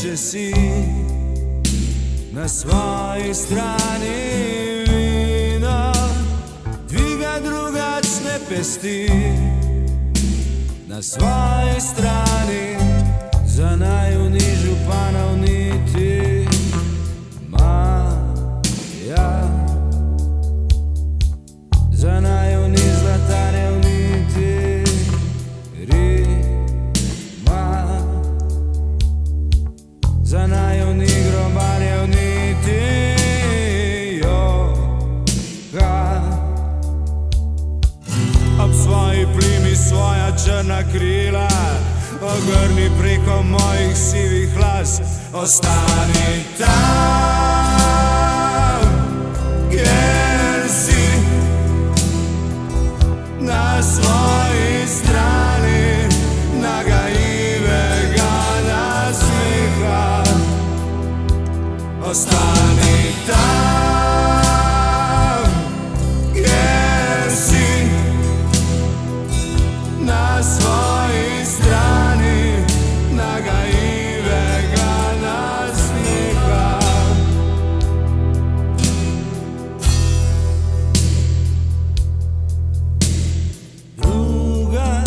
sreće si na svojoj strani. Vino dviga drugačne pesti na svojoj strani. Za najunižu panovniti Maja, za najuni zlatare uniti Rima, za najuni grobare uniti Joka. Ob svoji plimi svoja črna krila, ogrni preko mojih sivih las. Ostani tam gdje si, na svojoj strani nagaivega nasmiha. Ostani tam gdje si, na svojoj strani nagaivega nasmiha. Druga,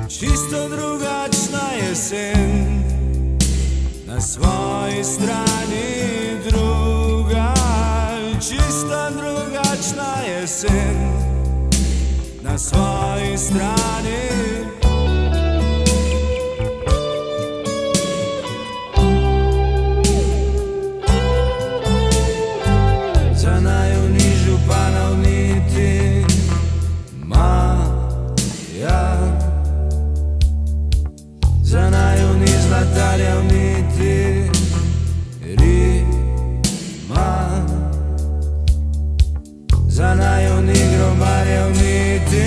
čisto drugačna jesen na svojoj strani. Druga, čisto drugačna jesen na svojoj strani. Za najunižu panovniti Maja, za najuni zlatarja uniti Rima, za najuni grobarja uniti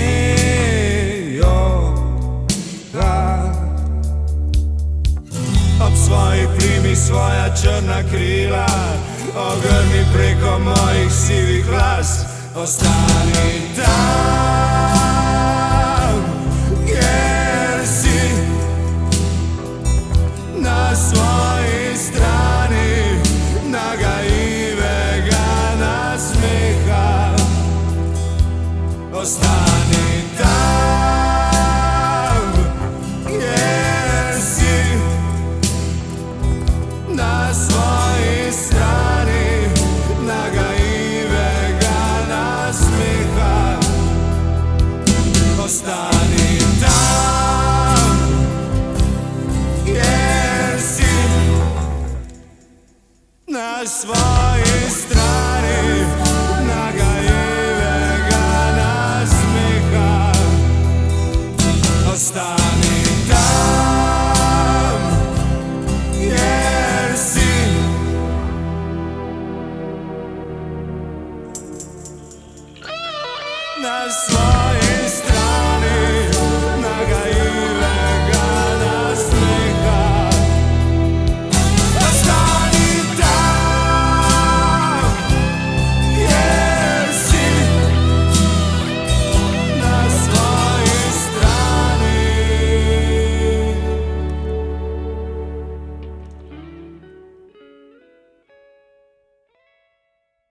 Joka. Ob svoji plimi svoja črna krila, ogrni preko mojih sivih las. Ostani tam gdje si, na svojoj strani nagaivega nasmiha. Ostani tam gdje si, na svojoj strani nagaivega nasmiha. Ostani tam gdje si, na svojoj strani nagaivega nasmiha. Ostani tam gdje si, na svojoj